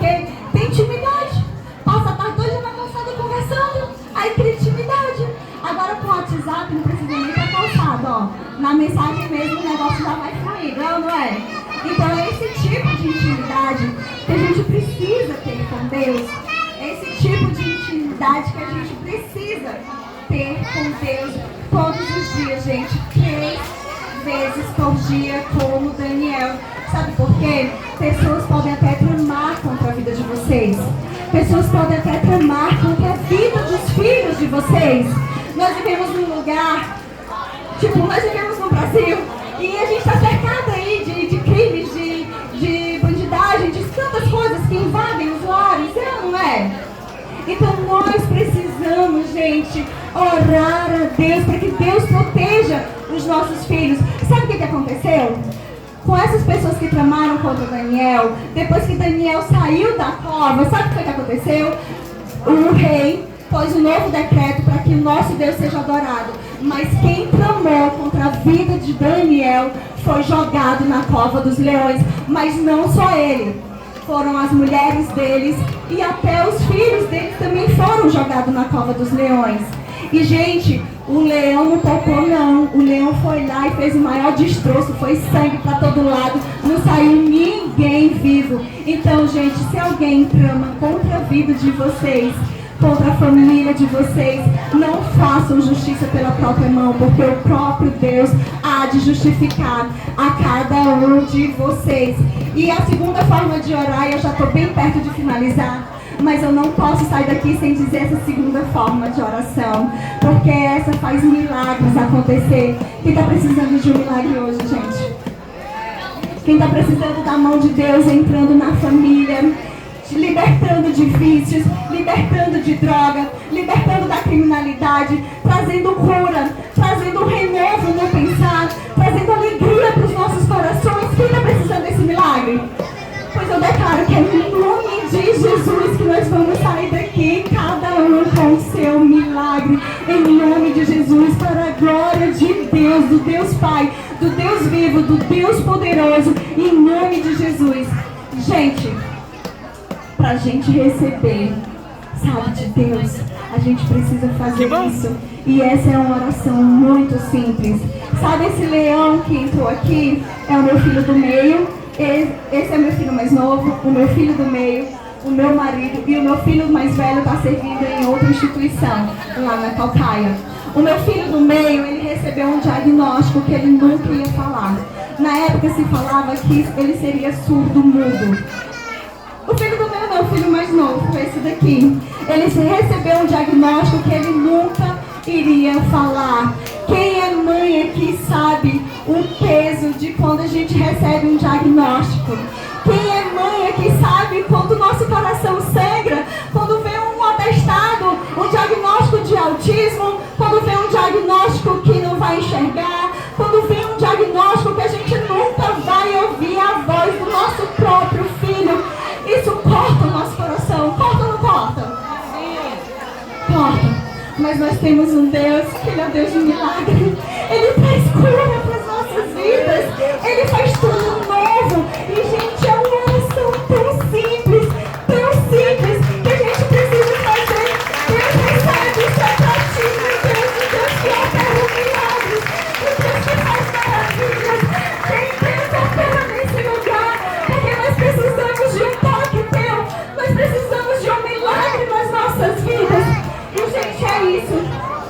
porque tem intimidade. Passa a tarde toda na calçada conversando, aí cria intimidade. Agora com o WhatsApp não precisa nem estar calçado, ó. Na mensagem mesmo o negócio já vai fluir, não é? Então é esse tipo de intimidade que a gente precisa ter com Deus. É esse tipo de intimidade que a gente precisa ter com Deus todos os dias, gente. 3 vezes por dia, como Daniel. Sabe por quê? Pessoas podem até tramar contra a vida de vocês. Pessoas podem até tramar contra a vida dos filhos de vocês. Nós vivemos num lugar, nós vivemos no Brasil, e a gente está cercado aí de crimes, de bandidagem, de tantas coisas que invadem os lares, não é? Então nós precisamos, gente, orar a Deus para que Deus proteja os nossos filhos. Sabe o que aconteceu? Com essas pessoas que tramaram contra Daniel, depois que Daniel saiu da cova, sabe o que aconteceu? O rei pôs um novo decreto para que o nosso Deus seja adorado. Mas quem tramou contra a vida de Daniel foi jogado na cova dos leões. Mas não só ele. Foram as mulheres deles e até os filhos deles também foram jogados na cova dos leões. E, gente, o leão não tocou, não. O leão foi lá e fez o maior destroço. Foi sangue para todo lado. Não saiu ninguém vivo. Então, gente, se alguém trama contra a vida de vocês, contra a família de vocês, não façam justiça pela própria mão, porque o próprio Deus há de justificar a cada um de vocês. E a segunda forma de orar, eu já estou bem perto de finalizar, mas eu não posso sair daqui sem dizer essa segunda forma de oração, porque essa faz milagres acontecer. Quem está precisando de um milagre hoje, gente? Quem está precisando da mão de Deus entrando na família, libertando de vícios, libertando de droga, libertando da criminalidade, trazendo cura, trazendo um renovo no pensar, trazendo alegria para os nossos corações. Quem está precisando desse milagre? Pois eu declaro que é em nome de Jesus que nós vamos sair daqui, cada um com o seu milagre, em nome de Jesus, para a glória de Deus, do Deus Pai, do Deus vivo, do Deus poderoso, em nome de Jesus. Gente, para a gente receber, sabe, de Deus, a gente precisa fazer isso. E essa é uma oração muito simples. Sabe esse leão que entrou aqui? É o meu filho do meio. Esse é meu filho mais novo, o meu filho do meio, o meu marido, e o meu filho mais velho está servindo em outra instituição, lá na Calcaia. O meu filho do meio, ele recebeu um diagnóstico que ele nunca ia falar. Na época se falava que ele seria surdo-mudo. O filho do meio não, o filho mais novo, esse daqui. Ele recebeu um diagnóstico que ele nunca iria falar. Quem é mãe aqui sabe o peso de quando a gente recebe um diagnóstico. Quem é mãe aqui sabe quando o nosso coração sangra, quando vê um atestado, um diagnóstico de autismo, quando vê um diagnóstico que não vai enxergar, quando vê um diagnóstico que a gente nunca vai ouvir a voz do nosso próprio filho. Isso corta o nosso coração. Corta ou não corta? Corta. Mas nós temos um Deus que Ele é um Deus de milagre. Ele traz cura para as nossas vidas. Ele faz tudo novo. E, gente, é uma oração tão simples, que a gente precisa fazer. Deus recebe, isso é para ti, meu Deus. O Deus que opera milagres. O Deus que faz maravilhas. Tem Deus opera nesse lugar. Porque nós precisamos de um toque teu. Nós precisamos de um milagre nas nossas vidas. E, gente, é isso.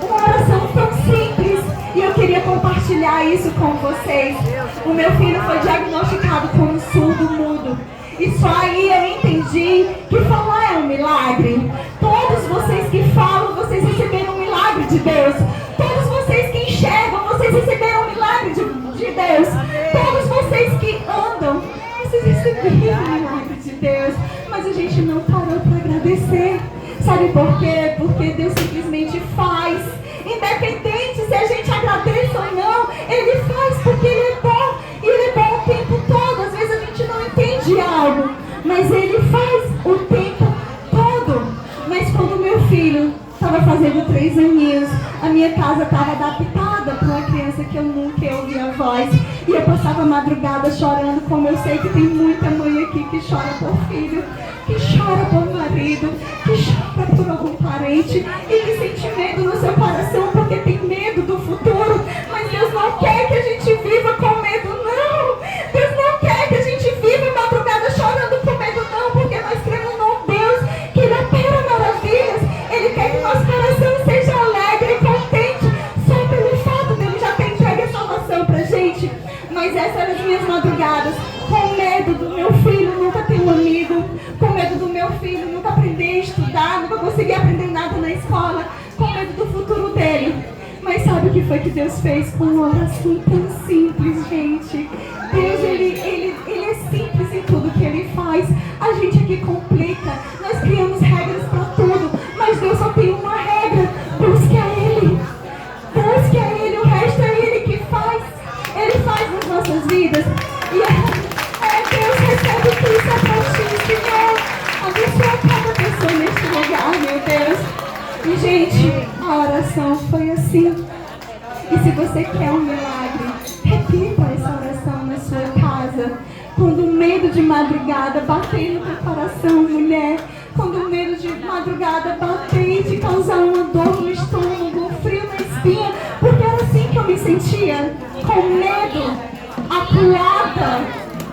Uma oração tão simples. E eu queria compartilhar isso com vocês. O meu filho foi diagnosticado como surdo-mudo. E só aí eu entendi que falar é um milagre. Todos vocês que falam, vocês receberam um milagre de Deus. Todos vocês que enxergam, vocês receberam um milagre de Deus. Todos vocês que andam, vocês receberam um milagre de Deus. Mas a gente não parou para agradecer. Sabe por quê? Porque Deus simplesmente faz. Independente se a gente agradece ou não, Ele faz porque Ele é bom. E Ele é bom o tempo todo. Às vezes a gente não entende algo, mas Ele faz o tempo todo. Mas quando meu filho estava fazendo 3 aninhos, a minha casa estava adaptada para uma criança criança que eu nunca ouvi a voz. E eu passava a madrugada chorando, como eu sei que tem muita mãe aqui que chora por filho, que chora por marido, que chora por algum parente e que sente medo no seu coração porque tem medo do futuro. Mas Deus não quer que a gente viva com medo, não. Deus não quer que a gente viva em madrugada chorando por medo, não, porque nós cremos num Deus que Ele opera maravilhas. Ele quer que nosso coração seja alegre e contente só pelo fato dele já ter entregue a salvação pra gente. Mas essas eram as minhas madrugadas, com medo do meu filho nunca ter um amigo, com medo do meu filho nunca aprender a estudar, nunca conseguir aprender nada na escola, com medo do futuro dele. Mas sabe o que foi que Deus fez com uma oração tão simples, gente? Deus, ele é simples em tudo que Ele faz. A gente aqui complica, nós criamos regras para tudo, mas Deus só tem uma regra: busque a Ele. Busque a Ele, o resto é Ele que faz. Ele faz nas nossas vidas. E Deus recebe tudo isso pra ti, Senhor. Abençoa cada pessoa neste lugar, meu Deus. E, gente, a oração foi assim. E se você quer um milagre, repita essa oração na sua casa. Quando o medo de madrugada bater no teu coração, mulher, quando o medo de madrugada bater e te causar uma dor no estômago, um frio na espinha, porque era assim que eu me sentia, com medo, acuada,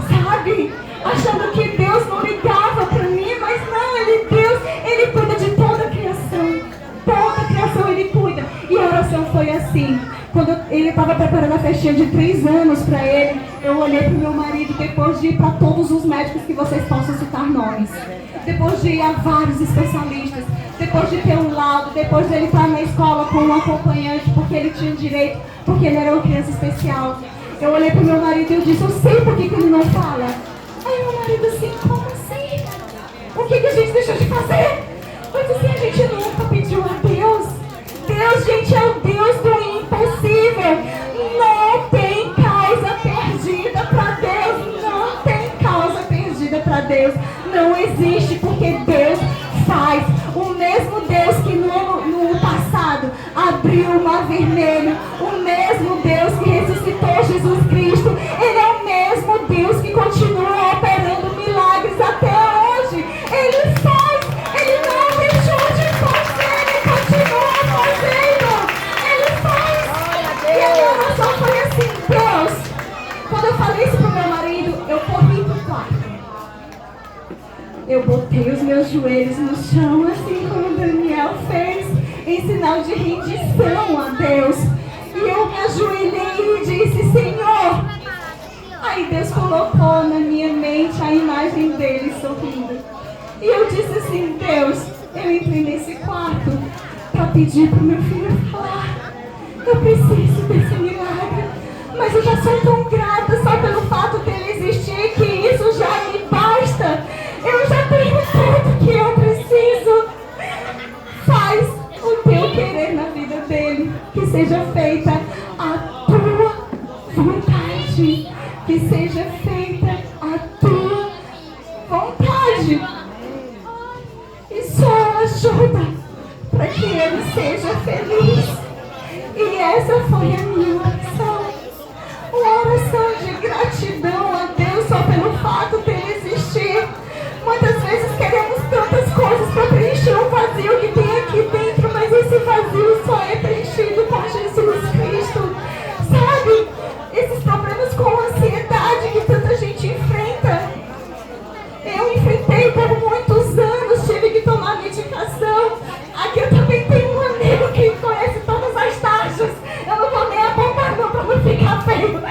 sabe? Achando que Deus não ligava para mim, mas não, Deus, Ele cuida de toda a criação. Toda a criação Ele cuida. E a oração foi assim. Quando ele estava preparando a festinha de 3 anos para ele, eu olhei para o meu marido, depois de ir para todos os médicos que vocês possam citar nomes, depois de ir a vários especialistas, depois de ter um laudo, depois de ele estar na escola com um acompanhante, porque ele tinha direito, porque ele era uma criança especial. Eu olhei para o meu marido e eu disse: eu sei por que ele não fala. Aí meu marido assim: como assim? O que a gente deixou de fazer? Eu disse: a gente nunca pediu a Deus. Deus, gente, é o Deus do impossível. Não tem causa perdida para Deus. Não tem causa perdida para Deus. Não existe, porque Deus faz. O mesmo Deus que no passado abriu o mar vermelho, o mesmo Deus que ressuscitou Jesus Cristo, Ele é o mesmo Deus que continua operando milagres até hoje. Ele faz. Ele não deixou de fazer. Ele continua fazendo. Ele faz. E a minha oração foi assim: Deus, quando eu falei isso pro meu marido, eu corri pro quarto. Eu botei os meus joelhos no chão, assim como Daniel fez, em sinal de rendição a Deus. E eu me ajoelhei e disse: Senhor. Aí Deus colocou na minha mente a imagem dele sorrindo. E eu disse assim: Deus, eu entrei nesse quarto para pedir para o meu filho falar. Eu preciso desse milagre, mas eu já sou tão grata só pelo fato dele existir, que isso já me basta. Eu já tenho tudo que eu preciso. Faz o teu querer na vida dele, que seja feita a tua vontade, que seja feita a tua vontade. E só ajuda para que ele seja feliz. E essa foi a minha oração. Uma oração de gratidão a Deus só pelo fato dele existir. Muitas vezes queremos tantas coisas para preencher o vazio que tem aqui dentro, mas esse vazio só é preenchido com Jesus Cristo. Sabe? Esses problemas com ansiedade que tanta gente enfrenta. Eu enfrentei por muitos anos, tive que tomar medicação. Aqui eu também tenho um amigo que conhece todas as taxas. Eu não vou nem apontar não para não ficar feio.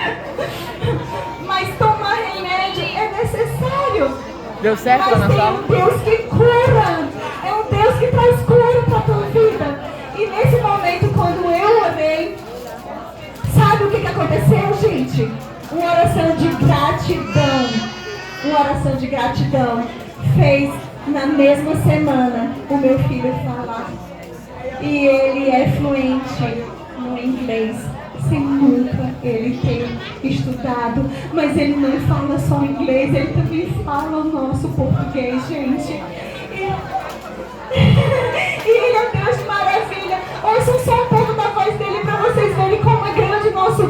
Mas tomar remédio é necessário. Deu certo lá na sala? Mas tem um Deus que cura. É um Deus que traz cura para a tua vida. E nesse momento, quando eu orei, sabe o que aconteceu, gente? Uma oração de gratidão. Uma oração de gratidão fez na mesma semana o meu filho falar. E ele é fluente no inglês, sem nunca ele ter estudado. Mas ele não fala só inglês, ele também fala o nosso português, gente. E ele é Deus de maravilha. Ouçam só um pouco da voz dele para vocês verem como é grande nosso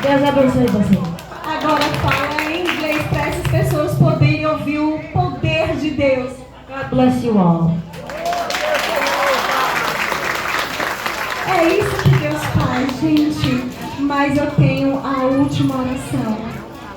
Deus abençoe você. Agora fala em inglês para essas pessoas poderem ouvir o poder de Deus. God bless you all. É isso que Deus faz, gente. Mas eu tenho a última oração.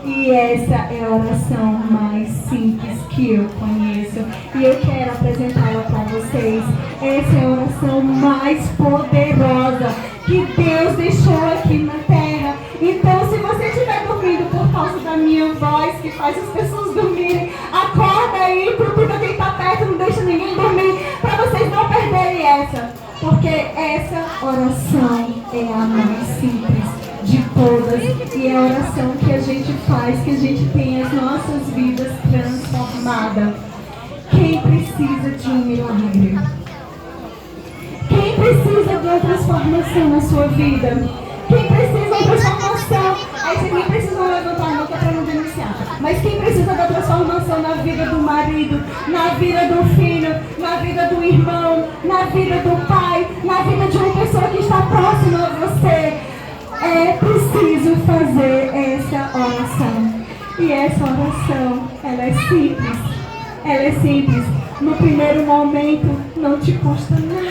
E essa é a oração mais simples que eu conheço. E eu quero apresentá-la para vocês. Essa é a oração mais poderosa que Deus deixou aqui na terra. Então, se você estiver dormindo por causa da minha voz, que faz as pessoas dormirem, acorda aí, procura quem está perto, não deixa ninguém dormir, para vocês não perderem essa. Porque essa oração é a mais simples de todas. E é a oração que a gente faz, que a gente tem as nossas vidas transformadas. Quem precisa de um milagre? Quem precisa de uma transformação na sua vida? Quem precisa de uma transformação? Aí você nem precisa levantar a mão que é para não denunciar. Mas quem precisa da transformação na vida do marido, na vida do filho, na vida do irmão, na vida do pai, na vida de uma pessoa que está próxima a você? É preciso fazer essa oração. E essa oração, ela é simples. Ela é simples. No primeiro momento, não te custa nada.